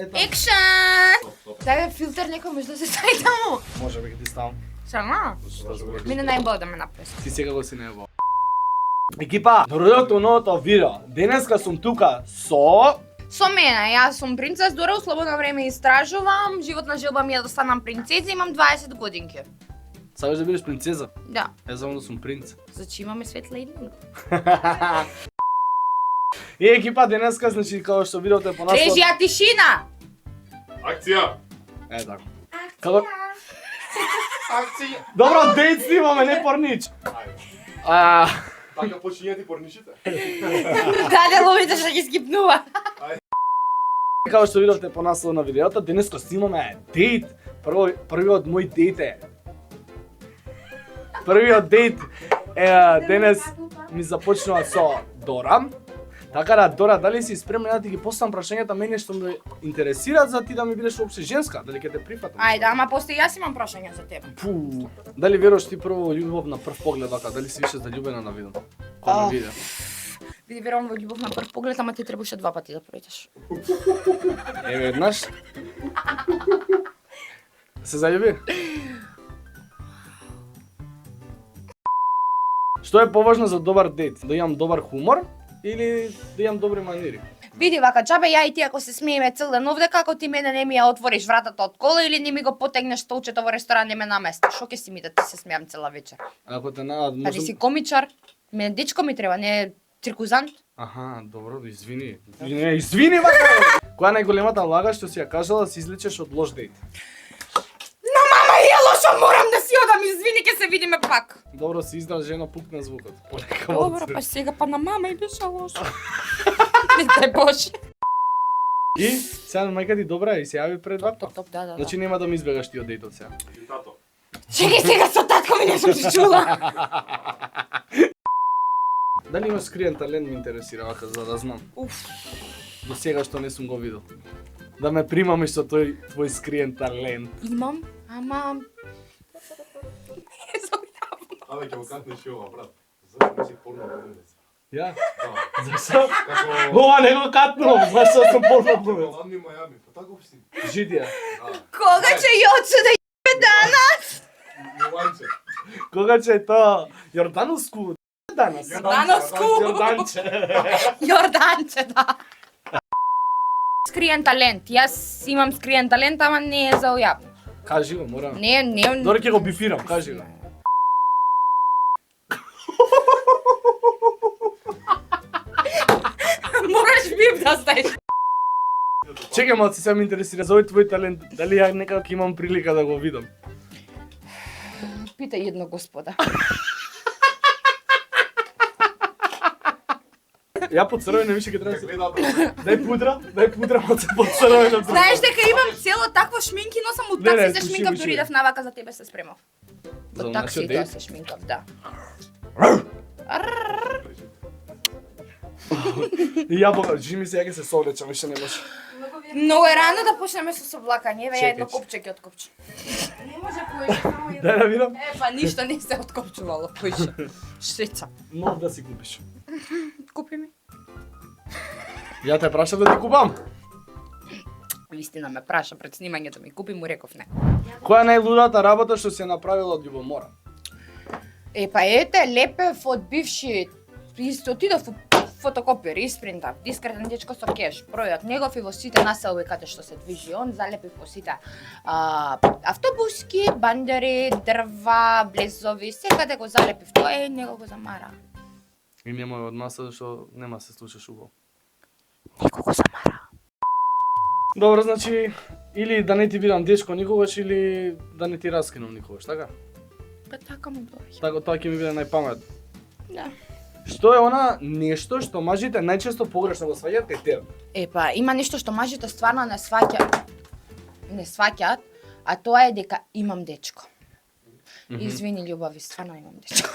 Екшен! Дај бе филтер некој може да се стави таму. Може би ги ти ставам. Сама? Мене најбо да ме напрес. Ти сега го си најбо. Екипа, дородото новото видео. Денеска сум тука Со мене, јас сум принцес Дора, у слободно време истражувам, животна желба ми е да станам принцеза, имам 20 годинки. Сакаш да бидеш принцеза? Да, Е, само да сум принц. зачи имаме светла иднина. И екипа, денеска, значи, како што видовте по наслов... Режија тишина! Акција! Е, така. Како... Акција! Добро, дейт снимаме, не порнич. Така почиња ти порнишите? Даде ловите што ги скипнува. Како што видовте по наслов на видеото, денеска снимаме дейт. Првиот мој дейт е... Првиот дейт е денес ми започнува со Дора. Така да, Дора, дали си спремна да ти ги поставам прашањата мене што ме интересираат за ти да ми бидеш уопште женска? Дали ќе те прифатам? Ајде, ама после јас имам прашање за тебе. Пу, дали веруваш ти прво во љубов на прв поглед, вака, дали си више заљубена на видео? Кога ме виде? Види, верувам во љубов на прв поглед, ама ти требаше 2 пати да пројдеш. Веднаш. Се заљуби? Што е поважно за добар дейт? Да имам добар хумор или да имам добри манири? Види вака, џабе ја и ти ако се смееме цел ден овде, како ти мене не ми ја отвориш вратата од кола или не ми го потегнеш столчето во ресторан не ме наместиш. Шо ќе си ми да ти се смеам цела вечер? Ако те на... Па ти си комичар, мене дечко ми треба, не циркузант. Аха, добро, извини. Не, извини вака! Која е најголемата лага што си ја кажала да се излечеш од лош дейт? На мама е лошо, морам да си одам, извини, ќе се видиме пак. Добро си издрж жена, пукна звукот. Полека Добро, па сега па на мама и беше лошо. Не дај Боже. И сега мајка ти добра и се јави пред вапта. Топ, да. Значи нема да ми избегаш ти од дејтот сега. И тато. Чекај сега со татко ми не сум се чула. Дали имаш скриен талент ме интересира вака за да знам. Уф. До сега што не сум го видел. Да ме примаме со тој твој скриен талент. Имам, ама... Абе, ќе го катнеш и ова, брат. Зашто си порно глумец? Ја? Да. Зашто? Како... Ова не го катнувам, зашто сум порно глумец. Ладни Мајами, па тако си. Жидија. Кога ќе ја отсюда j**бе данас? Јованче. Кога ќе тоа Јордановску данас? Јордановску. Јорданче. Јорданче, да. Скриен талент. Јас имам скриен талент, ама не е за ујавно. Кажи го, мора. Не. Дори ќе го бифирам, кажи го. Мораш бип да ставиш. Чекај малци, сега ме интересира за овој твој талент. Дали ја некако ќе имам прилика да го видам? Питај едно господа. Ја поцрвено више ќе треба да се... Гледа, брат. Дај пудра, малце поцрвено. Знаеш дека имам цело такво шминки, носам од Не, не, такси се слушай, шминкав, слушай. дори идав навака за тебе се спремав. За Од нашиот такси дейт? тоа се шминкав, да. И ја бога, жими се, ја ќе се совлечам, више не може. Многу е рано да почнеме со соблакање, еве ја Чекај, едно копче ќе откопче. Не може поише, само едно. Дај да видам. Па ништо не се откопчувало, поише. Шеца. Нов да си купиш. Купи ми. Ја те прашав да ти купам. Вистина ме праша пред снимањето ми, купи му, реков не. Која е најлудата работа што си ја направила од љубомора? Па ете, лепев од бивши, отидов во фотокопиер, испринтав, дискретен дечко со кеш, бројот негов и во сите населби каде што се движи он, залепив во сите автобуски, бандери, дрва, блезови, секаде го залепив, тоа е, него го замара. И нема од маса што нема се случиш убаво. Него го замара. Добро, значи или да не ти видам дечко никогаш или да не ти раскинам никогаш, така? Па така му доаѓа. Така тоа ќе ми биде најпаметно. Да. Што е она нешто што мажите најчесто погрешно го сваќаат кај тебе? Па има нешто што мажите стварно не сваќаат, а тоа е дека имам дечко. Извини, љубави, стварно имам дечко.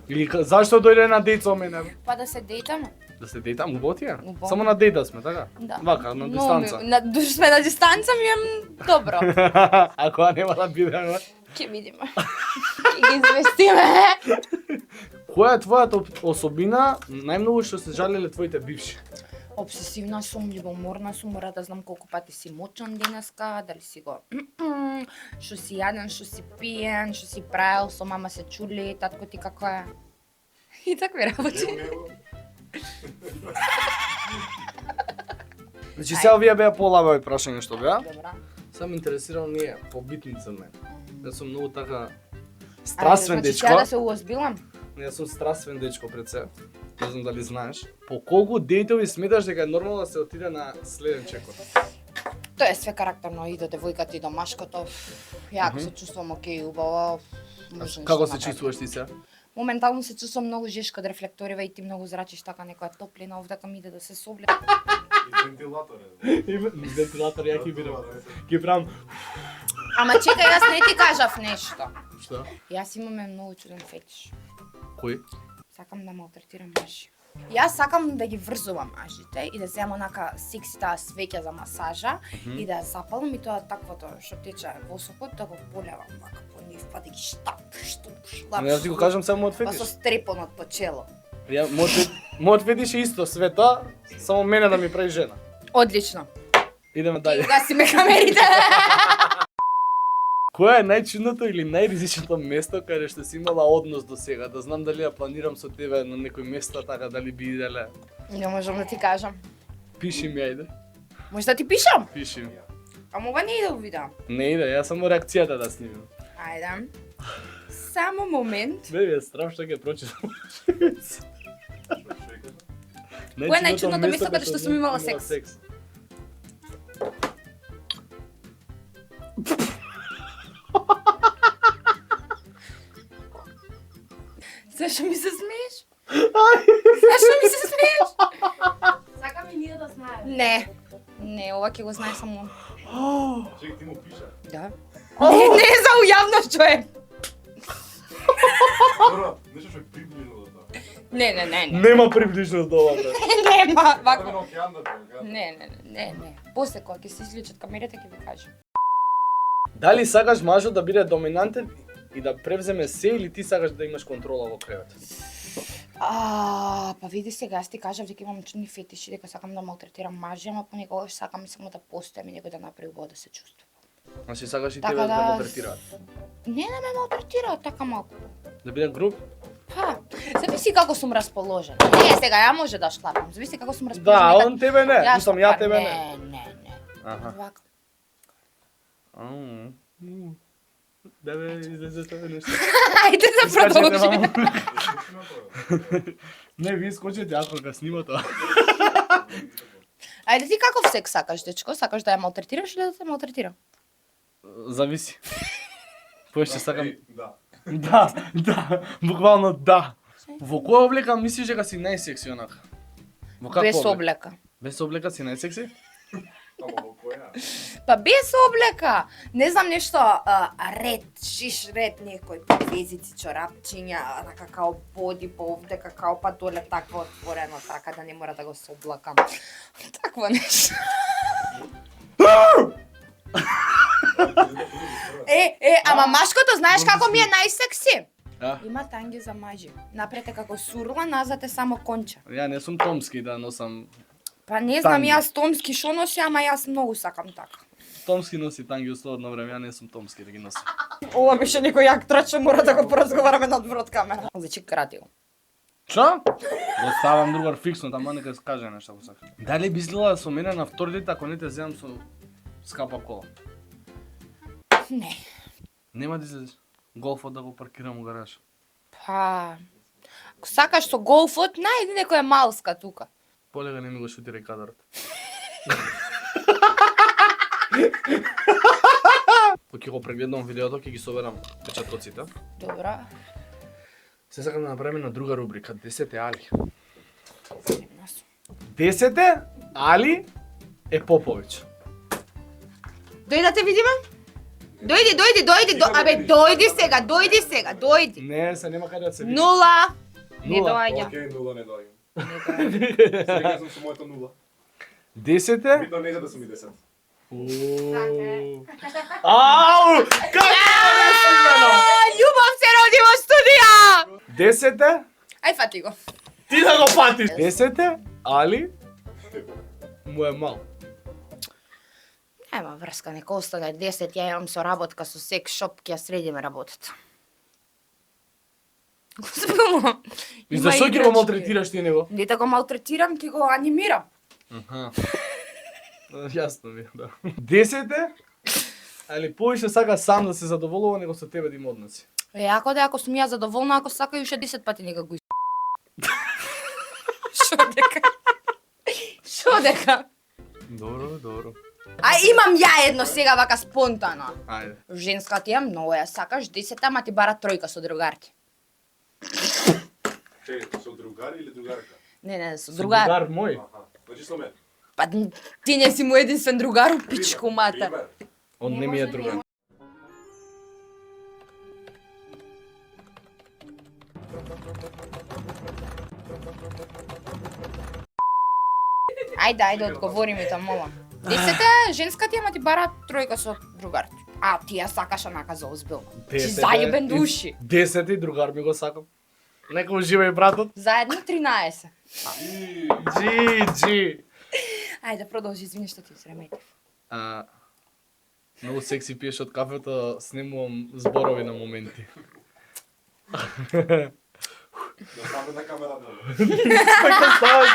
Или зашто дојде на дејт со мене? Па да се дејтаме. Да се дејтам, убаво ти е? Убаво. Само на дејт да сме, така? Да. Вака, на дистанца. Души сме на дистанца, ми имам добро. А кога нема да биде, Ќе видиме. Ќе ги известиме. Која е твојата особина најмногу што се жалеле твоите бивши? Обсесивна сум, љубоморна сум, мора да знам колку пати си мочан денеска, дали си го што си јаден, што си пиен, што си правил, со мама се чули, татко ти како е. И такви работи. Значи сега овие беа полабави прашања што беа. Добра. Само ме интересирал ние побитни за мене. Јас сум многу така страствен Значи дечко. сега да се уозбилам? Јас сум страствен дечко пред се. Не знам дали знаеш. По колку дејтови сметаш дека е нормално да се отиде на следен чекор? Тоа е све карактерно и до девојката и до машкото. Ја ако се чувствувам окей, убаво, може нешто Како се направам. чувствуваш ти се? Моментално се чувствувам многу жешко од рефлекторива и ти многу зрачиш така некоја топлина овдака ми иде да се собле. И вентилатор е. Вентилатор ја ќе бирам. Ќе правам. Ама чекај, јас не ти кажав нешто. Што? Јас имам многу чуден фетиш. Кој? Сакам да малтретирам мажи. Јас сакам да ги врзувам мажите и да земам онака секси таа свеќа за масажа и да ја запалам и тоа таквото што тече во сокот да го полевам вака по нив па да ги штап. Јас ти го кажам само од Па со фетиш. стрепонот по чело. Ја мојот фетиш е исто света, само мене да ми прави жена. Одлично. Идеме дале. Угаси ме камерите. Која е најчудното или најризичното место каде што си имала однос до сега? Да знам дали ја планирам со тебе на некој место така дали би иделе. Не можам да ти кажам. Пиши ми ајде. Може да ти пишам? Пиши ми. Ама ова не иде во видео. Не иде, јас само реакцијата да снимам. Ајде. Само момент. Бе, страв што ќе прочитам. Кој е најчудното место каде што сум имала секс? Зашо ми се смееш? Зашо ми се смееш? Сакам и ние да знаеме. Не. Не, ова ќе го знае само. Чекай, ти му пиша. Да. Не е за ујавност, човек. Добро, нешто што е приближно до тоа. Не. Нема приближност до ова, брат. Нема, Вако вако. на океанот, Не. После кога ќе се изличат камерите ќе ви кажам. Дали сакаш мажот да биде доминантен и да превземе се или ти сакаш да имаш контрола во кревет? Па види сега, јас ти кажав дека имам чудни фетиши, дека сакам да малтретирам мажи, ама понекогаш сакам и само да постојам и некој да направи убаво да се чувствува. Значи сакаш и Така тебе да да- малтретираат. Не да ме малтретираат така малку. Да биде груб? Па, зависи како сум расположен. Не, сега ја може да шлапам, зависи како сум расположен. Да, нека- он тебе не, Јас мислам ја па, тебе не. Не. Аха. Вака. Да бе, излезе тоа нешто. Ајде да продолжи. Не, ви скочете ако га снима тоа. Ајде ти каков секс сакаш, дечко? Сакаш да ја малтретираш или да те малтретира? Зависи. Поише сакам. Да. Да, буквално да. Во која облека мислиш дека си најсекси онака? Во каква Без облека? облека. Без облека си најсекси? Ама во која? Па без облека. Не знам нешто ред, шиш ред некој везици, чорапчиња, така као боди по овде, као па доле такво отворено, така да не мора да го соблакам. Такво нешто. Ама машкото знаеш како ми е најсекси? Да. Има танги за мажи. Напред е како сурла, назад е само конча. Ја не сум томски да носам. Па не знам Танги. јас томски шо носи, ама јас многу сакам така. Томски носи танги у слободно време, ја не сум томски да ги носам. Ова беше некој јак траче, мора да го поразговараме надвор од камера. Значи кратил. Што? Го ставам другар фиксно, тама нека каже нешто ако сакаш. Дали би изгледала со мене на втор дет ако не те земам со скапа кола? Не. Нема да излезеш. Голфот да го паркирам у гараж. Па, ако сакаш со голфот, најди некоја малска тука. Полега не ми го шутирај кадарот. Ќе го прегледам видеото, ќе ги соберам печаткоците. Добра. Се сакам да направиме на друга рубрика, 10 али. Сигурна сум. 10 али е Поповиќ. Дојди да те видиме? Дојди, дојди сега, дојди. Не, се нема каде да се види. Нула. Не Нула. доаѓа. Океј, нула не дојам. Не доаѓа. Сега сум со моето нула. 10 е? Битно не за да сум и 10. Ау! Како Љубов се роди во студија. 10 е? Ај фати го. Ти да го патиш. 10 е? Али му е мал. Нема врска, нека остане 10, ја имам соработка со секс шоп, ќе ја средиме работата. Господи, И за што ќе го малтретираш ти него? Дете го малтретирам, ќе го анимирам. Аха. Јасно ми е, да. 10 али повише сака сам да се задоволува него со тебе да има односи. Ако да, ако сум ја задоволна, ако сака уште 10 пати нека го Шо дека? Шо дека? Добро. А имам ја едно сега вака спонтано. Ајде. Женска ти е многу ја сакаш, 10 ама ти бара тројка со другарки. Чекај, со другари или другарка? Не, со другар. Другар мој. Аха. Значи со мен. Па ти не си му единствен другар, у пичку мата. Пример. Он не ми е другар. Ајде, одговори ми тоа, молам. 10 женска ти ама ти бара тројка со другар. А ти ја сакаш онака за озбилно. Ти зајебен души. 10 и другар ми го сакам. Нека ужива и братот. Заедно 13. Джи. Ајде, продолжи, извини што ти среметив. Многу секси пиеш од кафето, снимувам зборови на моменти. Да стане на камерата. Така става,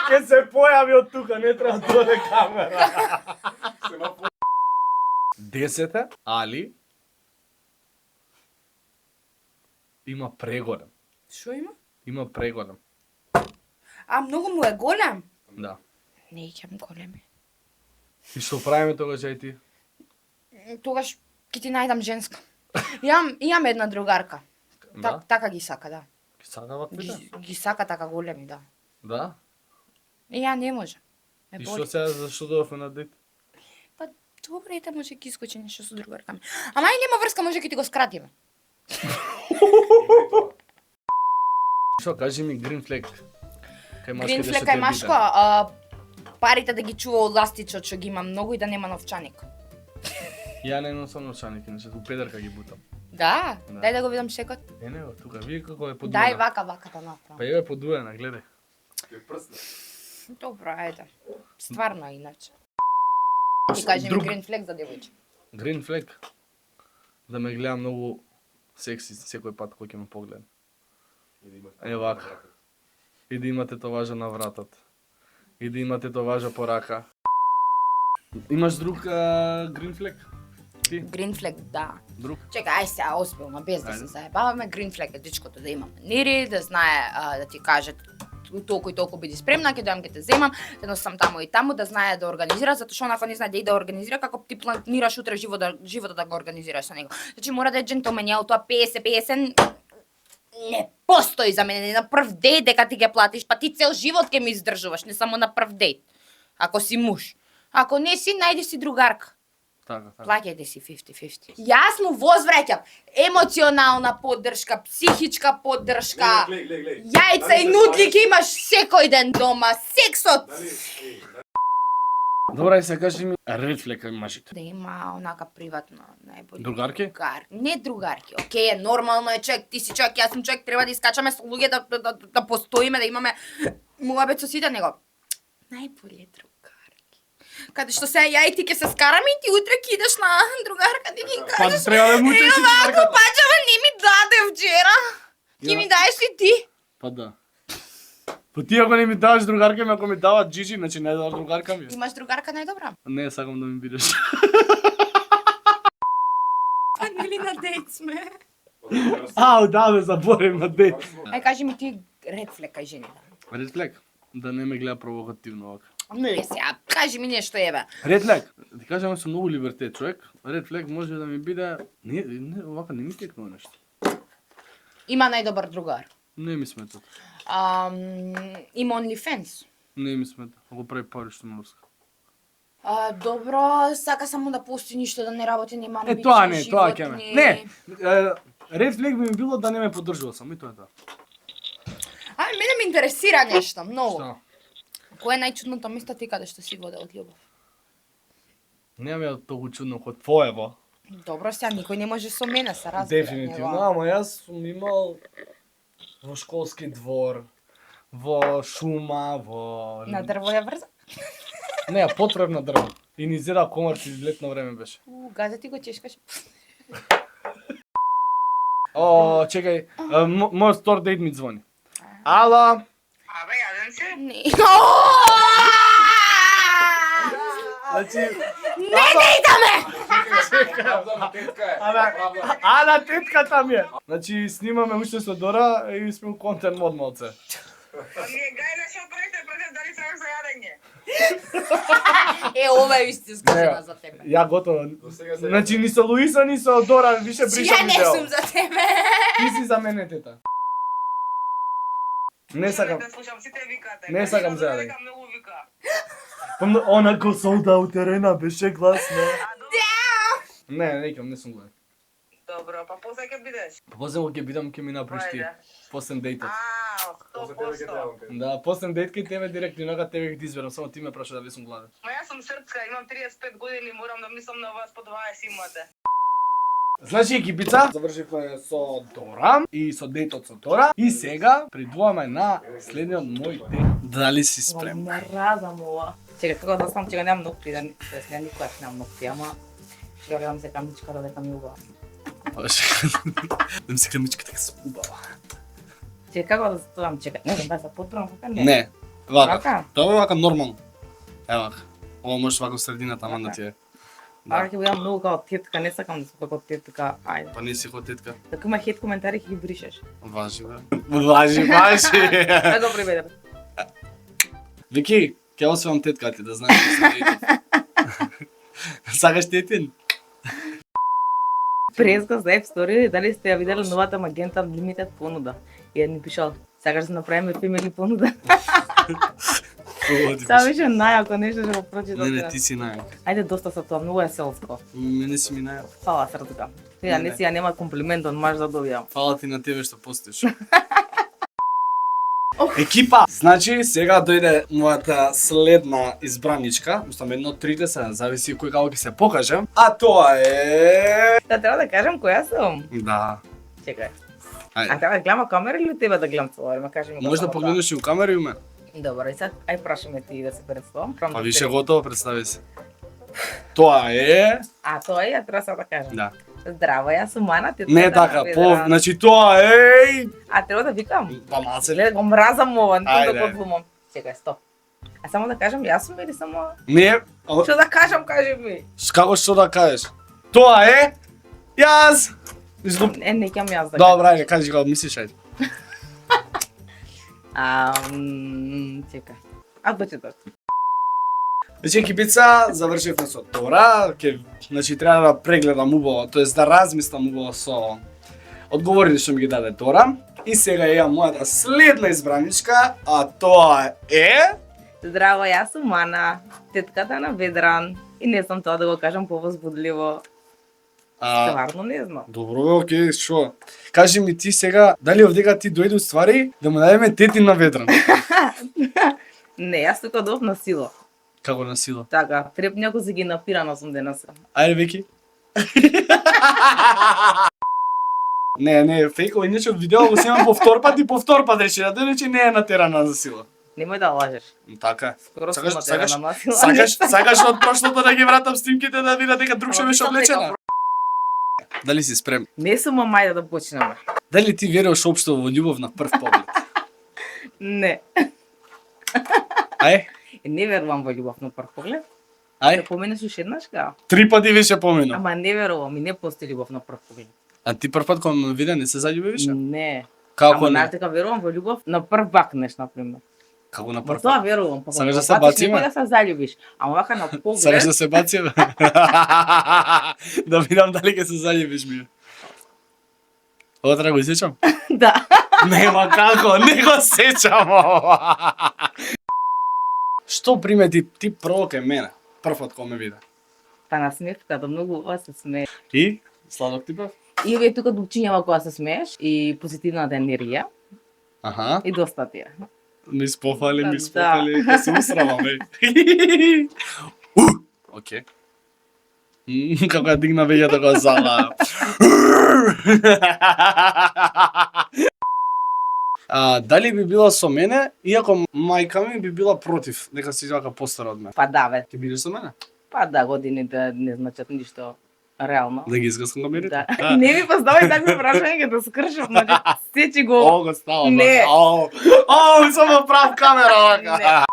ќе се појави од тука, не треба да дојде камера. Семафор. 10 али има преголем. Шо има? Има преголем. А, многу му е голем. Да. Не ќе големи. И што правиме тогаш ај ти? Тогаш ќе ти најдам женска. Имам една другарка. Да? Така ги сака, да. Ки сака ваквите? Ги сака така големи, да. Да? И ја не може. Ме И боли. што сега зашто дојдовме на дет? Па добре, ете може ќе искочи нешто со другарка ми. Ама и нема врска, може ќе ти го скратиме. Што, кажи ми green flag. Кај машко Green да flag се кај те машко, парите да ги чува од ластичот што ги има многу и да нема новчаник. Ја не носам новчаник, иначе у педерка ги бутам. Да? Да. Дај да го видам секот. Не, тука, види како е подуена. Дај вака да направам. Па е подуена, гледај. Ќе прсне. Добро, ајде. Стварно е иначе. Ти кажи ми Друг- green flag за девојче. Green flag. Да ме гледа многу секси секој пат кога ќе ме погледа. И да имаш. Е вака. И да има тетоважа на вратот. И да има тетоважа по рака. Имаш друг green flag? Ти? Green flag, да. Друг? Чекај, ај сега оспелно, без да Ајде. се заебаваме. Green flag е дечкото да има манири, да знае да ти каже толку и толку биди спремна, ќе дојам ќе те земам, едно сам таму и таму, да знае да организира, затоа што онака не знае да и да организира, како ти планираш утре животот да го организираш со него. Значи мора да е джентлмен, јал тоа 50-50 не постои за мене, на прв дејт дека ти ќе платиш, па ти цел живот ќе ми издржуваш, не само на прв дејт. Ако си муж. Ако не си, најди си другарка. Така. Плаќајте си 50-50. Јас му возвраќам емоционална поддршка, психичка поддршка, Глеј. јајца и нудлики имаш секој ден дома, сексот. Добра, и се кажи ми red flag кај мажите. Да има онака приватно најбољи. Другарки? Не другарки. Океј, нормално е човек, ти си човек, јас сум човек, треба да искачаме со луѓе да постоиме, да имаме муабет со сите него. Најбоље другарки. Каде што се ја и ти ќе се скараме и ти утре ќе идеш на другарка да ги Па кажеш. треба да му учиш Ева, другарката. ако паđава не ми даде вчера. Ќе Ја. ми даеш и ти. Па да. Па ти ако не ми даваш другарка ми, ако ми дават Джиджи, значи не даваш другарка ми. Имаш другарка најдобра? Не, сакам да ми бидеш. Па нели на дејт сме? Ау, да, бе, заборем на дет. Ај кажи ми ти ред флек кај жени. Red flag? Да не ме гледа провокативно вака. Не сега, кажи ми нешто еве. Red flag? Ти кажам, сум многу либертет човек. Red flag може да ми биде... Не, вака не ми текнува нешто. Има најдобар другар. Не ми смета. Има OnlyFans. Не ми смета. Ако прави пари што морска. Добро, сака само да пусти ништо да не работи, нема Е, амбиции, тоа не, тоа живот ќе ме. Не, red flag би ми било да не ме поддржува, само и тоа е тоа. Мене ме интересира нешто, многу. Што? Кој е најчудното место ти каде што си водел од љубов? Нема ја толку чудно како твоево. Добро, сега никој не може со мене, се разбира. Дефинитивно, ама јас сум имал во школски двор, во шума, во... На дрво ја врза? Не, потребна дрво. И ни изеда комарци летно време беше. Газети го чешкаш. О, чекај, мојот стор дейт ми звони. Ало? Абе, јаден си? Не. Значи, Не дейтаме! Правда, тетка е. Ана тетката ми е. Значи, снимаме уште со Дора и сме контент мод малце. Ми е гајде што прете дали сакаш за јадење. Ова е истинска жена за тебе. Ја готово. До сега се- Значи, ни со Луиса, ни со Дора, више Ја бришам не видео. сум за тебе. Ти си за мене, тета. Не сакам. Да слушам, сите викате. Не сакам за јадење. Дека многу вика. Она ко солда у терена беше гласно. А добро, Не, не сум гледан. добро, па после ќе бидеш. После ќе бидам, ќе ми направиш ти. Ајде. После дејтот. После тебе ќе 100%. требам те. Да, после дејт кај тебе директно, инака тебе ќе ти изберам, само ти ме праша дали сум гладен. Ма јас сум српска, имам 35 години, морам да мислам на вас по 20 имате. Значи екипица, завршивме со Дора и со дејтот со Дора и сега придуваме на следниот мој ден. Дали си спремен? Не разам ова. Чекај, како да сам, чекај, немам ногти, да не никогаш немам ногти, ама ќе гледам се камичка додека ми убава. Дем се камичката дека се убава. Чекај, како да стојам, чекај. Не знам, да се подправам како не. Не, вака. Вака? Тоа е вака нормално. Ева, ова можеш вака во средината, ама да ти е. Ара ќе бидам многу како тетка, не сакам да сум како тетка. Ајде. Па не си ход тетка. Ако има хейт коментари ќе ги бришеш. Важи, бе. Важи. Ај го приведам. Вики, ќе освам тетка ти да знаеш што се дејтот. Сакаш тетин? Преска за App Store, дали сте ја виделе новата Magenta Limited понуда? И ја ни пишал, сакаш да направиме family понуда? Тоа беше најако нешто што го прочитав. Не, ти си најак. Ајде доста со тоа, многу е селско. Мене си ми најак. Фала срдка. Ја не си ја нема комплимент од маж да добијам. Фала ти на тебе што постоиш. Екипа! Значи, сега дојде мојата следна избраничка, мислам едно од трите се, зависи кој како ќе се покаже. А тоа е... Да треба да кажам која сум. Да. Чекај. Ајде. А треба да гледам камера или тебе да гледам цело време? Кажи ми. Може да погледнеш и у камера и у мене. Добро, и сега ај прашаме ти да се представам. Па више готово, представи се. Тоа е... А тоа е, ја треба сега да кажам. Да. Здраво, јас сум Ана, ти Не така, значи тоа е... А треба да викам. Па малце. Гледа, го мразам ова, не Ајде. да подумам. Чекај, стоп. А само да кажам јас сум или само... Не, Што да кажам, кажи ми. како што да кажеш? Тоа е... Јас! Излуп... Не ќам јас да Добра, ајде, кажи го, мислиш, ајде. Чекај. А почеток. Значи екипица, завршивме со Дора, значи треба да прегледам убаво, тоест да размислам убаво со одговорите што ми ги даде Дора. И сега ја мојата следна избраничка, а тоа е... Здраво, јас сум Ана, тетката на Ведран. И не сум тоа да го кажам повозбудливо. Стварно не знам. Добро, бе, окей, шо? Кажи ми ти сега, дали овдека ти дојде ствари да му дадеме тетин на Ведран? Не, јас тука дов на сила. Како на сила? Така, трепњако си ги напирано сум денеса. Ајде, Вики. Не, фейково, иначе видео го снимам повтор пат рече, да дојде не е натерана за сила. Немој да лажеш. Така. Скоро сум Сакаш- натерана на сила. Сакаш од прошлото да ги вратам снимките да видат дека друг што беше облечена? Дали си спремен? Не сум мајда да почнеме. Дали ти веруваш општо во љубов на прв поглед? Не. Ај, Не верувам во љубов на прв поглед. ај, Да поменеш уште еднаш ка? 3 пати више поминав. Ама не верувам и не постои љубов на прв поглед. А ти прв пат кога ме виде не се заљуби више? Не. Како Ама не? знаеш дека верувам во љубов на прв бакнеш, например. Како на Во прв тоа пат? верувам. Па Сакаш кога да се фатиш бациме? некој да се заљубиш. Ама вака на поглед. Сакаш да се бациме? Да видам дали ќе се заљубиш ми. Ова треба го сечам? Да. Нема како, не го сечам ова. Што примети ти прво кај мене? Првот кога ме виде. Па на смевката многу ова се смее. И? Сладок ти бев? И овие тука дупчињава кога се смееш и позитивната енергија Аха. и доста ти е. Ми спофали, ми Да. спофали. Ке се усрамам, бе. Окей. Како ја дигна веќе го зала. Дали би била со мене, иако мајка ми би била против, дека си вака постара од мене. Па да, бе. Ти бидеш со мене? Па да, годините не значат ништо реално. Да ги изгаскам камерите? Да. Не ми поставај такви прашања ќе да скршам, значи сечи го. О, го става. Не. О, ми само прав камера вака.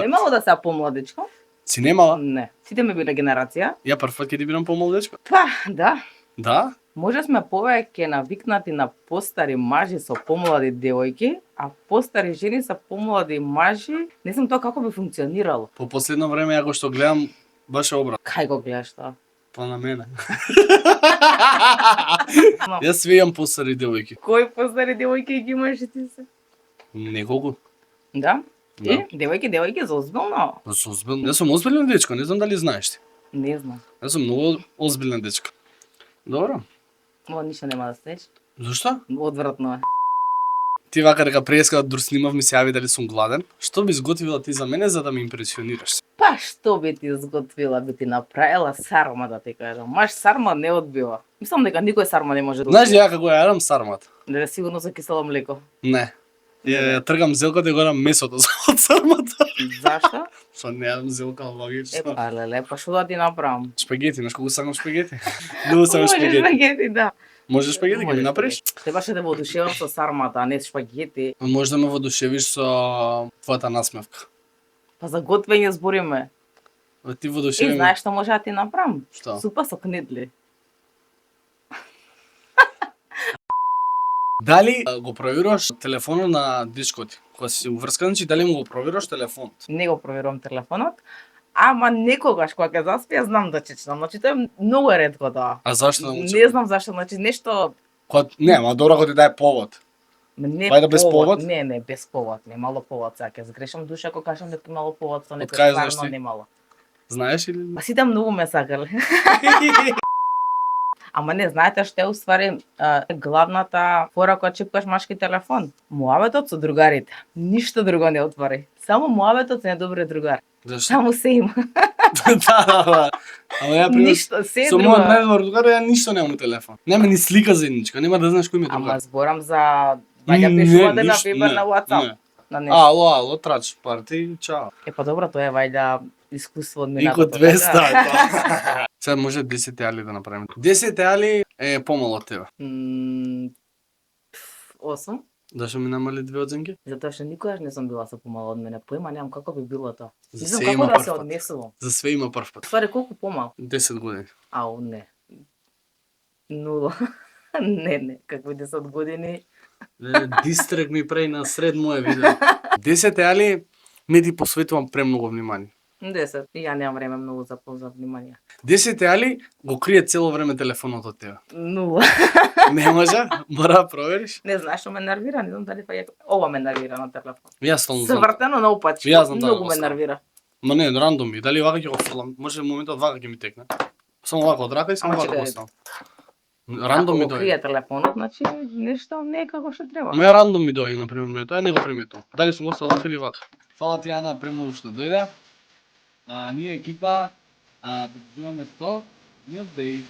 Немало да се помладичко? Си немала? Не. Сите ме биле генерација. Ја прв пат ќе ти бидам помалдечко. Па, да. Да? Може сме повеќе навикнати на постари мажи со помлади девојки, а постари жени со помлади мажи, не знам тоа како би функционирало. По последно време ја го што гледам баш е обрат. Кај го гледаш тоа? Па на мене. Јас све имам постари девојки. Кои постари девојки ги имаш и ти се? Неколку. Да? Да. Девојки за озбилно? Со озбилно. Јас сум озбилен дечко, не знам дали знаеш ти. Не знам. Јас сум многу озбилен дечко. Добро. Ова ништо нема да снеш. Зошто? Одвратно е. Ти вака дека преска дур снимав ми се јави дали сум гладен. Што би изготвила ти за мене за да ме импресионираш? Па што би ти изготвила, би ти направила сарма да ти кажам. Маш сарма не одбива. Мислам дека никој сарма не може да Знаеш ја како ја јадам сармата? Дали сигурно со кисело млеко. Не. Ја тргам зелката и го јадам месото од сармата. Зашто? Што не јадам зелка логично. Па леле, па што да ти направам? Шпагети, знаеш колку сакам шпагети? Многу сакам Може шпагети. шпагети, да. Можеш шпагети ќе ми Може направиш? шпагети. Требаше да го одушевам со сармата, а не шпагети. Може да ме водушевиш со твојата насмевка. Па за готвење збориме. Ти И водушеви. знаеш што може да ти направам? Што? Супа со кнедли. Дали го проверуваш телефонот на дечко ти? Кога си уврскан, значи дали му го проверуваш телефонот? Не го проверувам телефонот. Ама некогаш кога ќе заспија знам да чечнам. Значи тоа е многу ретко тоа. А зашто да му Не знам зашто, значи нешто Не, ама добро кога ти даде повод. не Вајде без повод? Не, без повод, не мало повод, сега ќе згрешам душа ако кажам дека мало повод, со Од некој кај знаеш стварно ти? не мало. Знаеш или? Па сите многу ме сакале. Ама не, знаете што е уствари главната фора кога чипкаш машки телефон? Муабетот со другарите. Ништо друго не отвори. Само муабетот се недобри другар. Зашто? Само се има. Да. Ама ја пример Ништо, се со друго. мојот најдобар другар ја ништо немам телефон. Нема ни слика заедничка, нема да знаеш кој ми е Ама другар. зборам за ваѓа пишување на ништо, Viber не, на WhatsApp. не. На нешто. Ало, трач, парти, чао. Е па добро, тоа е вајда искуство од Ико минатото. 200. Тоа. Сега може 10 али да направиме. 10 али е помало од тебе. 8. Зашто ми намали 2 оценки? Затоа што никогаш не сум била со помало од мене. Поема немам како би било тоа. За Не знам се како има да прв се пат. однесувам. За све има прв пат. Ствари колку помал? 10 години. Ау, не. 0. Не, какви 10 години. Дистрек ми прави на сред моје видео. 10 али не ти посветувам премногу внимание. 10. И ја немам време многу за внимание. 10 али го крие цело време телефонот од тебе. 0. Не може, мора да провериш. Не знаеш што ме нервира, не знам дали па ова ме нервира на телефон. Јас стално знам. Свртено наопачки. Јас знам тоа Многу го ме ставам. нервира. Ма не, рандом ми. Дали вака ќе го фрлам? Може моментот вака ќе ми текне. Само вака од рака и само Ама вака чекај. го ставам. Рандом ми Ако го дојде. крие телефонот, значи нешто не е како што треба. Ама ја рандом ми дојде, например, ме тоа не го приметувам. Дали сум го ставил или вака? Фала ти Ана премногу што дојде. Ние екипа, да имаме 100 New Day.